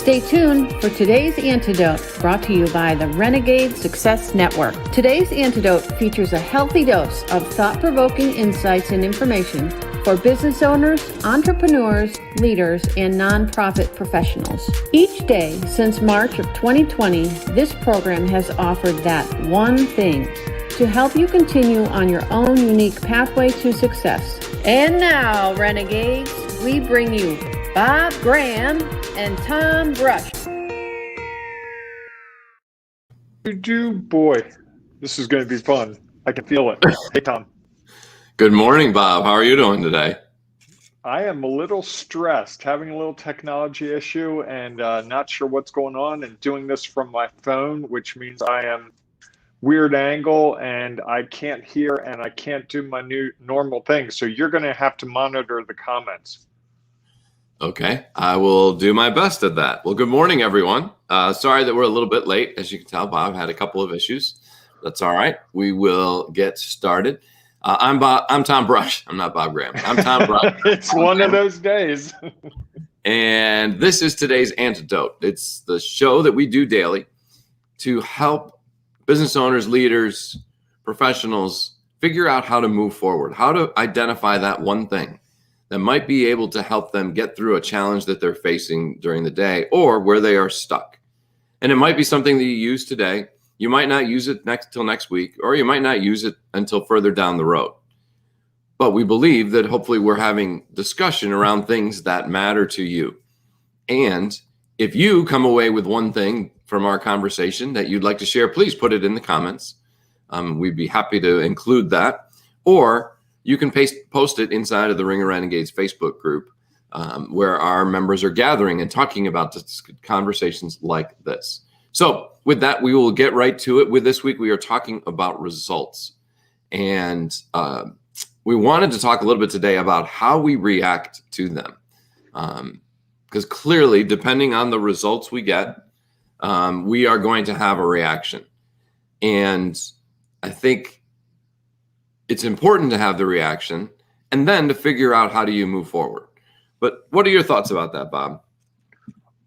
Stay tuned for today's Antidote, brought to you by the Renegade Success Network. Today's Antidote features a healthy dose of thought-provoking insights and information for business owners, entrepreneurs, leaders, and nonprofit professionals. Each day since March of 2020, this program has offered that one thing to help you continue on your own unique pathway to success. And now, Renegades, we bring you Bob Graham and Tom Brush. Boy, this is going to be fun. I can feel it. Hey, Tom. Good morning, Bob. How are you doing today? I am a little stressed, having a little technology issue and not sure what's going on, and doing this from my phone, which means I am weird angle and I can't hear and I can't do my new normal thing. So you're going to have to monitor the comments. Okay, I will do my best at that. Well, good morning, everyone. Sorry that we're a little bit late. As you can tell, Bob had a couple of issues. That's all right. We will get started. I'm Tom Brush. I'm not Bob Graham. I'm Tom Brush. It's one of those days. And this is today's Antidote. It's the show that we do daily to help business owners, leaders, professionals figure out how to move forward, how to identify that one thing that might be able to help them get through a challenge that they're facing during the day or where they are stuck. And it might be something that you use today. You might not use it till next week, or you might not use it until further down the road. But we believe that hopefully we're having discussion around things that matter to you. And if you come away with one thing from our conversation that you'd like to share, please put it in the comments. We'd be happy to include that. Or you can post it inside of the Ring of Renegades Facebook group, where our members are gathering and talking about conversations like this. So with that, we will get right to it. With this week, we are talking about results. And we wanted to talk a little bit today about how we react to them. Because clearly, depending on the results we get, we are going to have a reaction. And I think it's important to have the reaction and then to figure out how do you move forward. But what are your thoughts about that, Bob?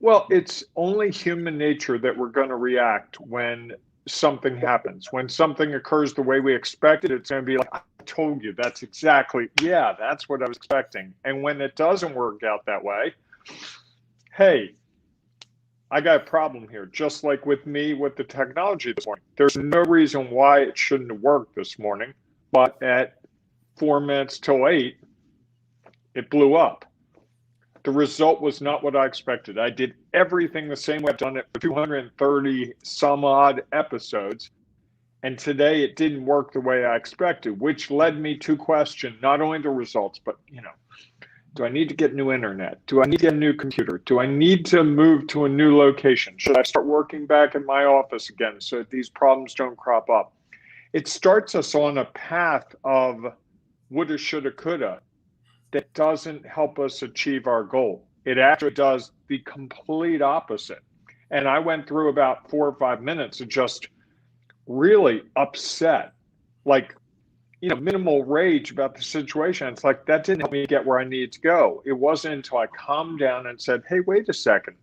Well, it's only human nature that we're going to react when something happens. When something occurs the way we expected, it's going to be like, I told you, that's what I was expecting. And when it doesn't work out that way, hey, I got a problem here. Just like with me with the technology this morning. There's no reason why it shouldn't have worked this morning, but at 4 minutes till 8, it blew up. The result was not what I expected. I did everything the same way. I've done it for 230 some odd episodes. And today it didn't work the way I expected, which led me to question not only the results, but, do I need to get new internet? Do I need to get a new computer? Do I need to move to a new location? Should I start working back in my office again so that these problems don't crop up? It starts us on a path of woulda, shoulda, coulda that doesn't help us achieve our goal. It actually does the complete opposite. And I went through about 4 or 5 minutes of just really upset, like, minimal rage about the situation. It's like, that didn't help me get where I needed to go. It wasn't until I calmed down and said, hey, wait a second.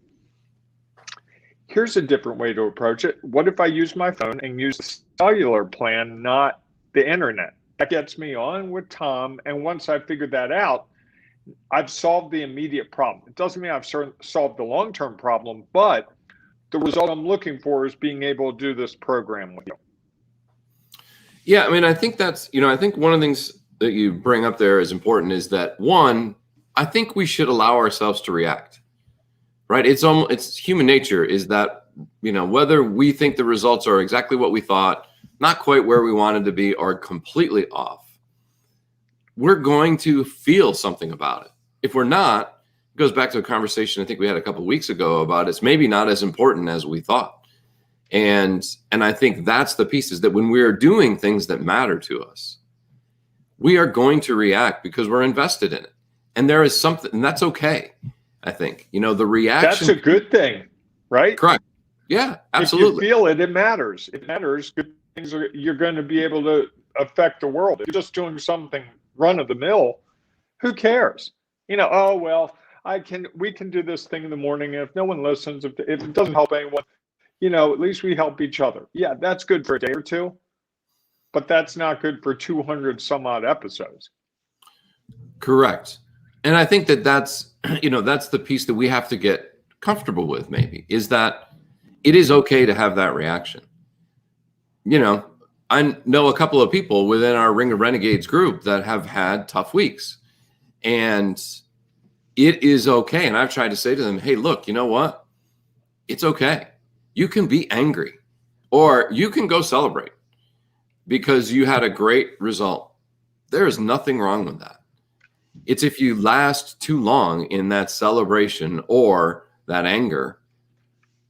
Here's a different way to approach it. What if I use my phone and use the cellular plan, not the internet? That gets me on with Tom. And once I figured that out, I've solved the immediate problem. It doesn't mean I've solved the long-term problem, but the result I'm looking for is being able to do this program with you. Yeah, I mean, I think that's, I think one of the things that you bring up there is important is that, one, I think we should allow ourselves to react, right? It's human nature is that, whether we think the results are exactly what we thought, not quite where we wanted to be, or completely off, we're going to feel something about it. If we're not, it goes back to a conversation I think we had a couple of weeks ago about it's maybe not as important as we thought. And I think that's the piece, is that when we're doing things that matter to us, we are going to react because we're invested in it. And there is something, and that's okay. I think, the reaction. That's a good thing, right? Correct. Yeah, absolutely. If you feel it, it matters. It matters. Good things you're going to be able to affect the world. If you're just doing something run of the mill, who cares? Oh, well, we can do this thing in the morning. And if no one listens, if it doesn't help anyone, at least we help each other. Yeah, that's good for a day or two, but that's not good for 200 some odd episodes. Correct. And I think that's that's the piece that we have to get comfortable with, maybe, is that it is okay to have that reaction. I know a couple of people within our Ring of Renegades group that have had tough weeks, and it is okay. And I've tried to say to them, hey, look, you know what? It's okay. You can be angry, or you can go celebrate because you had a great result. There is nothing wrong with that. It's if you last too long in that celebration or that anger,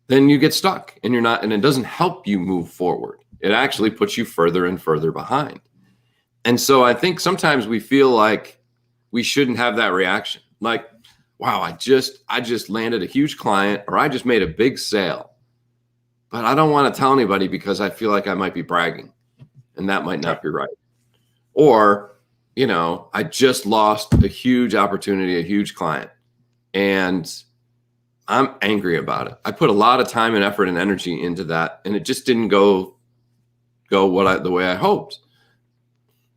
then you get stuck and and it doesn't help you move forward. It actually puts you further and further behind. And so I think sometimes we feel like we shouldn't have that reaction. Like, wow, I just landed a huge client, or I just made a big sale, but I don't want to tell anybody because I feel like I might be bragging, and that might not be right. Or, I just lost a huge opportunity, a huge client, and I'm angry about it. I put a lot of time and effort and energy into that, and it just didn't go the way I hoped.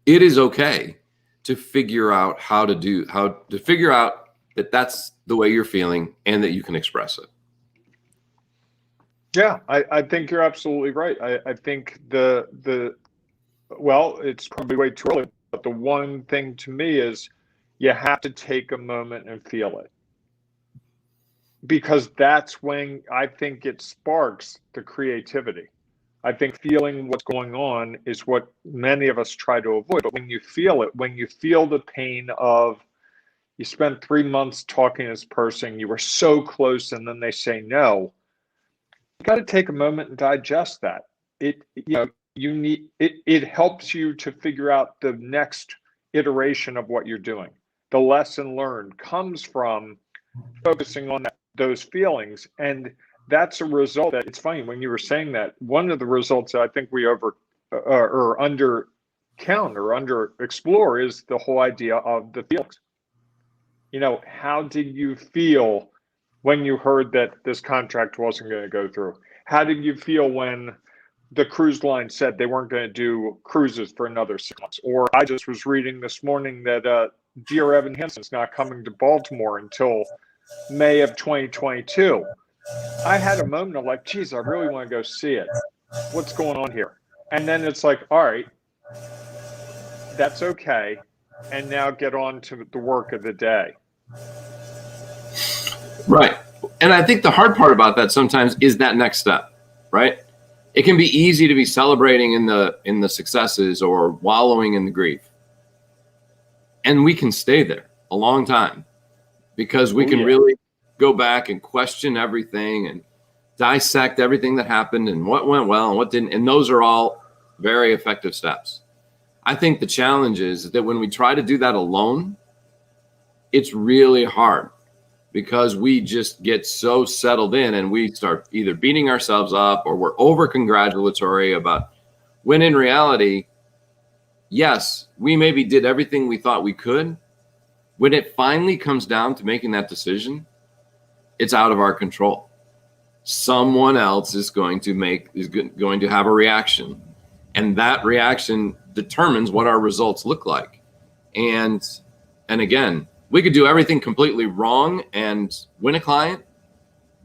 It is okay to figure out how to figure out that that's the way you're feeling and that you can express it. Yeah, I think you're absolutely right. I think it's probably way too early, but the one thing to me is you have to take a moment and feel it, because that's when I think it sparks the creativity. I think feeling what's going on is what many of us try to avoid. But when you feel it, when you feel the pain of, you spent 3 months talking to this person, you were so close, and then they say no, you got to take a moment and digest that. It helps you to figure out the next iteration of what you're doing. The lesson learned comes from focusing on those feelings. And that's a result that, it's funny, when you were saying that, one of the results that I think we under explore is the whole idea of the feelings. How did you feel when you heard that this contract wasn't going to go through? How did you feel when the cruise line said they weren't going to do cruises for another 6 months? Or I just was reading this morning that Dear Evan Hansen's not coming to Baltimore until May of 2022. I had a moment of like, geez, I really want to go see it. What's going on here? And then it's like, all right, that's okay. And now get on to the work of the day. Right. And I think the hard part about that sometimes is that next step, right? It can be easy to be celebrating in the successes or wallowing in the grief. And we can stay there a long time because we can really go back and question everything and dissect everything that happened and what went well and what didn't. And those are all very effective steps. I think the challenge is that when we try to do that alone, it's really hard because we just get so settled in and we start either beating ourselves up or we're over congratulatory about, when in reality, yes, we maybe did everything we thought we could. When it finally comes down to making that decision, it's out of our control. Someone else is going to have a reaction, and that reaction determines what our results look like. And again, we could do everything completely wrong and win a client,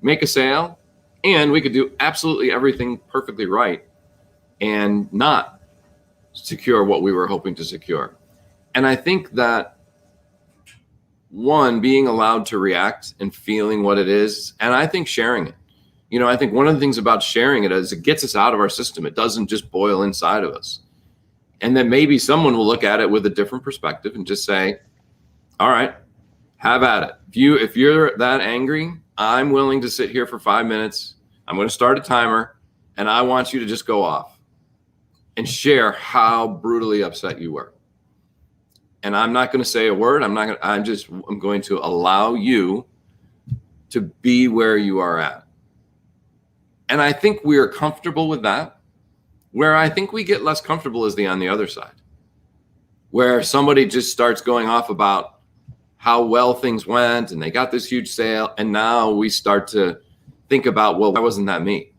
make a sale, and we could do absolutely everything perfectly right and not secure what we were hoping to secure. And I think that one, being allowed to react and feeling what it is, and I think sharing it. I think one of the things about sharing it is it gets us out of our system. It doesn't just boil inside of us. And then maybe someone will look at it with a different perspective and just say, all right, have at it. If you're that angry, I'm willing to sit here for 5 minutes. I'm going to start a timer, and I want you to just go off and share how brutally upset you were. And I'm not going to say a word. I'm going to allow you to be where you are at. And I think we are comfortable with that. Where I think we get less comfortable is on the other side, where somebody just starts going off about how well things went and they got this huge sale. And now we start to think about, well, why wasn't that me?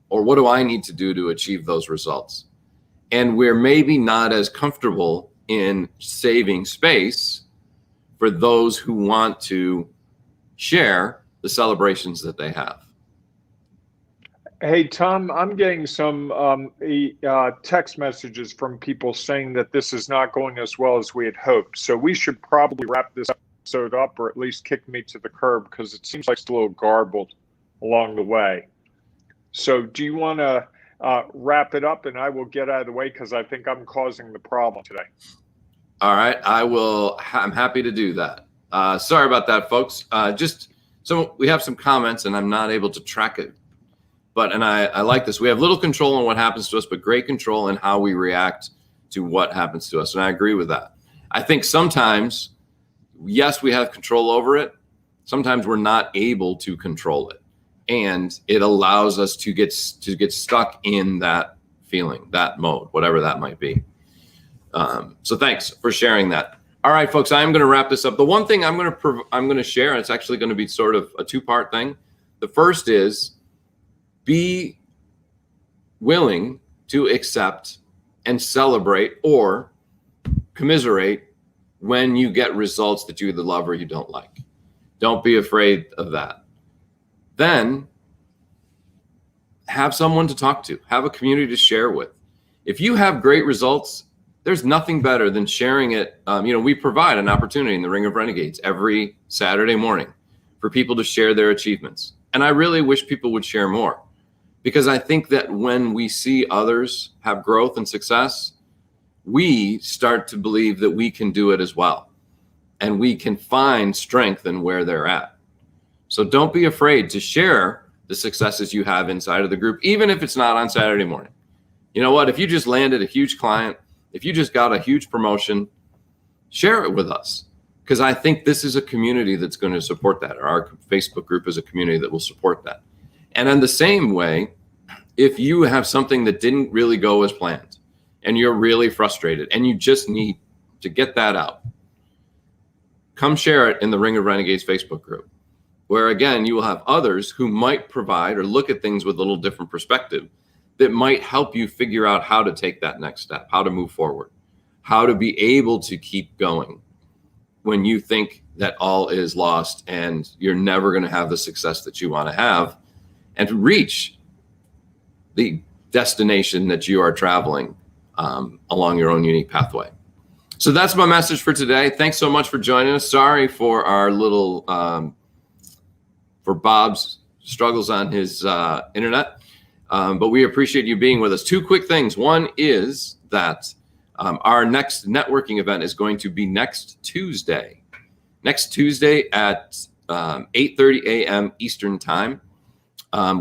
Or what do I need to do to achieve those results? And we're maybe not as comfortable in saving space for those who want to share the celebrations that they have. Hey, Tom, I'm getting some text messages from people saying that this is not going as well as we had hoped. So we should probably wrap this episode up, or at least kick me to the curb, because it seems like it's a little garbled along the way. So do you want to wrap it up, and I will get out of the way because I think I'm causing the problem today. All right, I'm happy to do that. Sorry about that, folks. So we have some comments, and I'm not able to track it. And I like this. We have little control on what happens to us, but great control in how we react to what happens to us. And I agree with that. I think sometimes, yes, we have control over it. Sometimes we're not able to control it. And it allows us to get stuck in that feeling, that mode, whatever that might be. So thanks for sharing that. All right, folks, I'm going to wrap this up. The one thing I'm going to share, and it's actually going to be sort of a two-part thing. The first is be willing to accept and celebrate or commiserate when you get results that you either love or you don't like. Don't be afraid of that. Then have someone to talk to, have a community to share with. If you have great results, there's nothing better than sharing it. We provide an opportunity in the Ring of Renegades every Saturday morning for people to share their achievements. And I really wish people would share more, because I think that when we see others have growth and success, we start to believe that we can do it as well. And we can find strength in where they're at. So don't be afraid to share the successes you have inside of the group, even if it's not on Saturday morning. You know what? If you just landed a huge client, if you just got a huge promotion, share it with us. Because I think this is a community that's going to support that. Or our Facebook group is a community that will support that. And in the same way, if you have something that didn't really go as planned and you're really frustrated and you just need to get that out, come share it in the Ring of Renegades Facebook group, where again, you will have others who might provide or look at things with a little different perspective that might help you figure out how to take that next step, how to move forward, how to be able to keep going when you think that all is lost and you're never going to have the success that you want to have, and to reach the destination that you are traveling along your own unique pathway. So that's my message for today. Thanks so much for joining us. Sorry for our little, for Bob's struggles on his internet, but we appreciate you being with us. Two quick things. One is that our next networking event is going to be next Tuesday at 8:30 a.m. Eastern Time.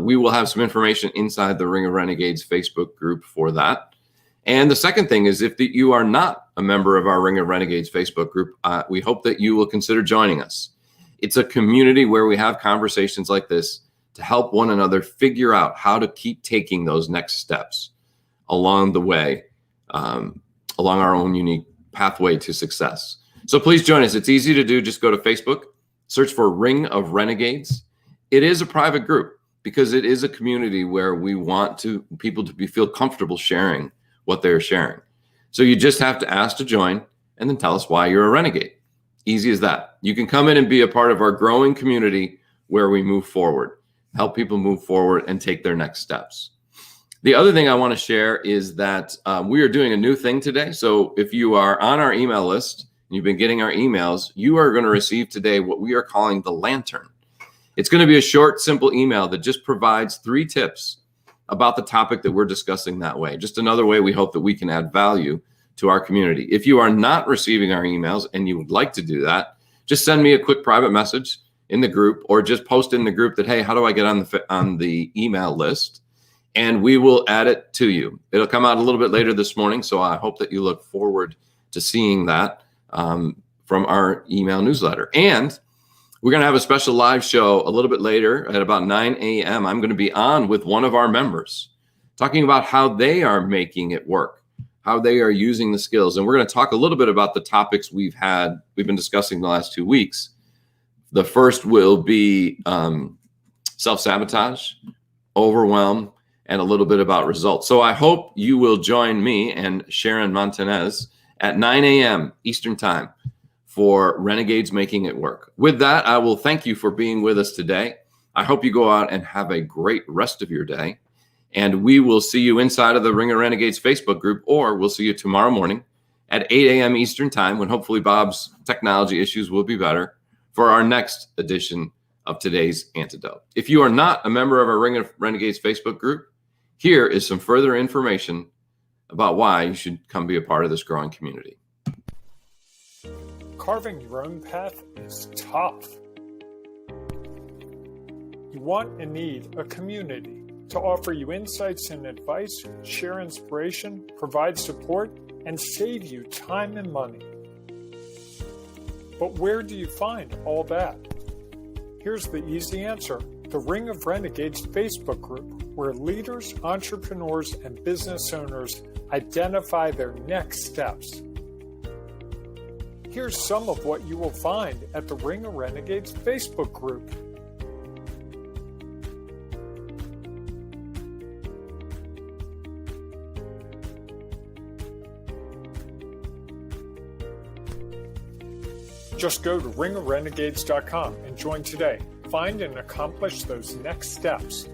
We will have some information inside the Ring of Renegades Facebook group for that. And the second thing is, if you are not a member of our Ring of Renegades Facebook group, we hope that you will consider joining us. It's a community where we have conversations like this to help one another figure out how to keep taking those next steps along the way, along our own unique pathway to success. So please join us. It's easy to do. Just go to Facebook, search for Ring of Renegades. It is a private group because it is a community where we want people to feel comfortable sharing what they're sharing. So you just have to ask to join and then tell us why you're a renegade. Easy as that. You can come in and be a part of our growing community where we move forward, help people move forward and take their next steps. The other thing I want to share is that we are doing a new thing today. So if you are on our email list and you've been getting our emails, you are going to receive today what we are calling the Lantern. It's going to be a short, simple email that just provides 3 tips about the topic that we're discussing that way. Just another way we hope that we can add value to our community. If you are not receiving our emails and you would like to do that, just send me a quick private message in the group, or just post in the group that, hey, how do I get on the email list? And we will add it to you. It'll come out a little bit later this morning, so I hope that you look forward to seeing that from our email newsletter. And we're going to have a special live show a little bit later at about 9 a.m. I'm going to be on with one of our members talking about how they are making it work how they are using the skills. And we're going to talk a little bit about the topics we've been discussing the last 2 weeks. The first will be self-sabotage, overwhelm, and a little bit about results. So I hope you will join me and Sharon Montanez at 9 a.m. Eastern Time for Renegades Making It Work. With that, I will thank you for being with us today. I hope you go out and have a great rest of your day. And we will see you inside of the Ring of Renegades Facebook group, or we'll see you tomorrow morning at 8 a.m. Eastern Time, when hopefully Bob's technology issues will be better, for our next edition of today's Antidote. If you are not a member of our Ring of Renegades Facebook group, here is some further information about why you should come be a part of this growing community. Carving your own path is tough. You want and need a community to offer you insights and advice, share inspiration, provide support, and save you time and money. But where do you find all that? Here's the easy answer: the Ring of Renegades Facebook group, where leaders, entrepreneurs, and business owners identify their next steps. Here's some of what you will find at the Ring of Renegades Facebook group. Just go to ringofrenegades.com and join today. Find and accomplish those next steps.